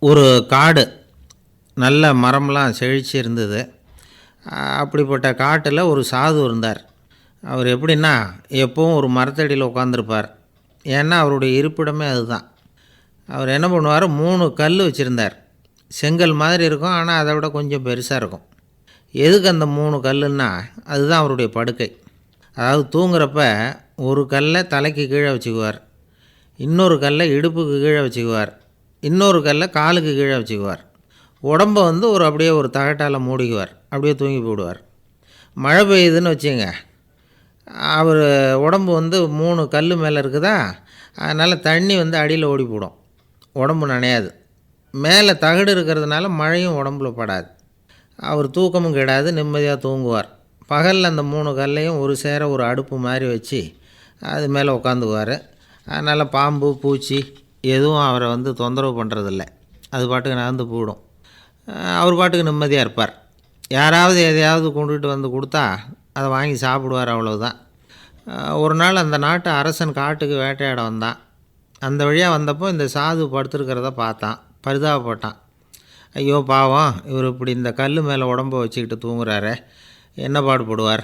ஒரு காடு நல்ல மரம்லாம் செழிச்சு இருந்தது. அப்படிப்பட்ட காட்டில் ஒரு சாது இருந்தார். அவர் எப்படின்னா எப்போவும் ஒரு மரத்தடியில் உட்காந்துருப்பார். ஏன்னா அவருடைய இருப்பிடமே அதுதான். அவர் என்ன பண்ணுவார், 3 கல் வச்சுருந்தார். செங்கல் மாதிரி இருக்கும், ஆனால் அதை விட கொஞ்சம் பெருசாக இருக்கும். எதுக்கு அந்த 3 கல்லுன்னா அதுதான் அவருடைய படுக்கை. அதாவது தூங்குறப்ப ஒரு கல்லை தலைக்கு கீழே வச்சுக்குவார், இன்னொரு கல்லை இடுப்புக்கு கீழே வச்சுக்குவார், இன்னொரு கல்லை காலுக்கு கீழே வச்சுக்குவார். உடம்பை ஒரு அப்படியே ஒரு தகட்டால் மூடிக்குவார். அப்படியே தூங்கி போடுவார். மழை பெய்யுதுன்னு வச்சுங்க, அவர் உடம்பு 3 கல் மேலே இருக்குதா, அதனால் தண்ணி அடியில் ஓடி போடும், உடம்பு நனையாது. மேலே தகடு இருக்கிறதுனால மழையும் உடம்புல படாது. அவர் தூக்கமும் கெடாது, நிம்மதியாக தூங்குவார். பகலில் அந்த 3 கல்லையும் ஒரு சேர ஒரு அடுப்பு மாதிரி வச்சு அது மேலே உட்காந்துக்குவார். அதனால் பாம்பு பூச்சி எதுவும் அவரை தொந்தரவு பண்ணுறதில்ல. அது பாட்டுக்கு நடந்து போயிடும். அவர் பாட்டுக்கு நிம்மதியாக இருப்பார். யாராவது எதையாவது கொண்டுகிட்டு கொடுத்தா அதை வாங்கி சாப்பிடுவார், அவ்வளவுதான். ஒரு நாள் அந்த நாட்டு அரசன் காட்டுக்கு வேட்டையாட வந்தான். அந்த வழியாக வந்தப்போ இந்த சாது படுத்துருக்கிறத பார்த்தான், பரிதாபப்பட்டான். ஐயோ பாவம், இவர் இப்படி இந்த கல் மேலே உடம்பை வச்சுக்கிட்டு தூங்குறாரே, என்ன பாடுபடுவார்.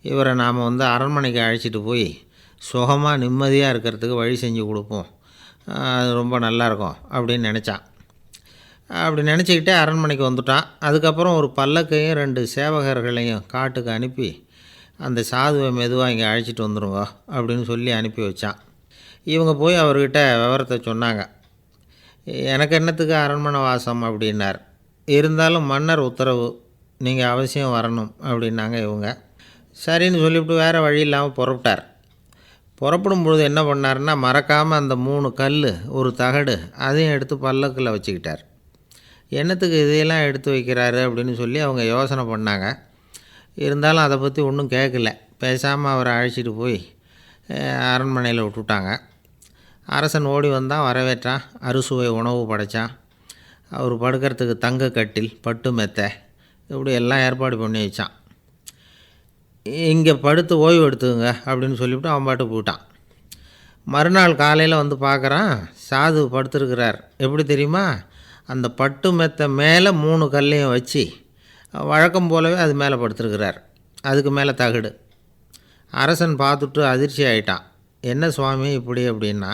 இவரை நாம் அரண்மனைக்கு அழைச்சிட்டு போய் சுகமாக நிம்மதியாக இருக்கிறதுக்கு வழி செஞ்சு கொடுப்போம், அது ரொம்ப நல்லாயிருக்கும் அப்படின்னு நினச்சான். அப்படி நினச்சிக்கிட்டே அரண்மனைக்கு வந்துட்டான். அதுக்கப்புறம் ஒரு பல்லக்கையும் 2 சேவகர்களையும் காட்டுக்கு அனுப்பி அந்த சாதுவை மெதுவாக இங்கே அழைச்சிட்டு வந்துடுங்க அப்படின்னு சொல்லி அனுப்பி வச்சான். இவங்க போய் அவர்கிட்ட விவரத்தை சொன்னாங்க. எனக்கு என்னத்துக்கு அரண்மனை வாசம் அப்படின்னார். இருந்தாலும் மன்னர் உத்தரவு, நீங்கள் அவசியம் வரணும் அப்படின்னாங்க இவங்க. சரின்னு சொல்லிவிட்டு வேறு வழி இல்லாமல் புறப்பட்டார். புறப்படும் பொழுது என்ன பண்ணார்னா, மறக்காமல் அந்த 3 கல் ஒரு தகடு அதையும் எடுத்து பல்லக்கில் வச்சுக்கிட்டார். என்னத்துக்கு இதையெல்லாம் எடுத்து வைக்கிறாரு அப்படின்னு சொல்லி அவங்க யோசனை பண்ணாங்க. இருந்தாலும் அதை பற்றி ஒன்றும் கேட்கல. பேசாமல் அவரை அழைச்சிட்டு போய் அரண்மனையில் விட்டுட்டாங்க. அரசன் ஓடி வந்தான், வரவேற்றான், அறுசுவை உணவு படைத்தான். அவர் படுக்கிறதுக்கு தங்க கட்டில், பட்டு மெத்தை, இப்படி எல்லாம் ஏற்பாடு பண்ணி வச்சான். இங்கே படுத்து ஓய்வு எடுத்துங்க அப்படின்னு சொல்லிவிட்டு அவன் பாட்டு போயிட்டான். மறுநாள் காலையில் பார்க்குறான், சாது படுத்துருக்கிறார். எப்படி தெரியுமா, அந்த பட்டு மெத்தை மேலே 3 கல்லையும் வச்சு வழக்கம் போலவே அது மேலே படுத்துருக்கிறார். அதுக்கு மேலே தகடு. அரசன் பார்த்துட்டு அதிர்ச்சி ஆகிட்டான். என்ன சுவாமி இப்படி அப்படின்னா,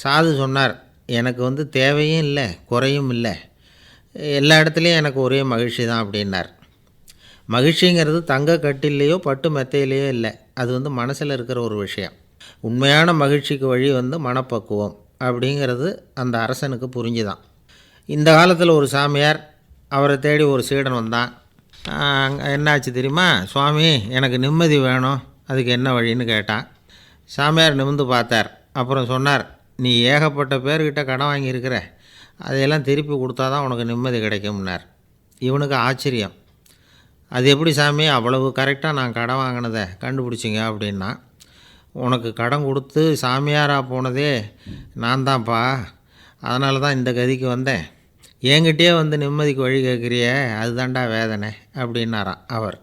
சாது சொன்னார், எனக்கு தேவையும் இல்லை குறையும் இல்லை, எல்லா இடத்துலையும் எனக்கு ஒரே மகிழ்ச்சி தான் அப்படின்னார். மகிழ்ச்சிங்கிறது தங்க கட்டிலேயோ பட்டு மெத்தையிலேயோ இல்லை, அது மனசில் இருக்கிற ஒரு விஷயம். உண்மையான மகிழ்ச்சிக்கு வழி மனப்பக்குவம் அப்படிங்கிறது அந்த அரசனுக்கு புரிஞ்சுதான். இந்த காலத்தில் ஒரு சாமியார், அவரை தேடி ஒரு சீடன் வந்தான். என்னாச்சு தெரியுமா, சுவாமி எனக்கு நிம்மதி வேணும், அதுக்கு என்ன வழின்னு கேட்டான். சாமியார் நிமிர்ந்து பார்த்தார். அப்புறம் சொன்னார், நீ ஏகப்பட்ட பேர்கிட்ட கடன் வாங்கியிருக்கிற, அதையெல்லாம் திருப்பி கொடுத்தா தான் உனக்கு நிம்மதி கிடைக்கும்னார். இவனுக்கு ஆச்சரியம். அது எப்படி சாமி, அவ்வளவு கரெக்டாக நான் கடன் வாங்கினதை கண்டுபிடிச்சிங்க அப்படின்னா, உனக்கு கடன் கொடுத்து சாமியாராக போனதே நான் தான்ப்பா, அதனால தான் இந்த கதிக்கு வந்தேன். என்கிட்டயே நிம்மதிக்கு வழி கேட்குறியே, அதுதான்டா வேதனை அப்படின்னாராம் அவர்.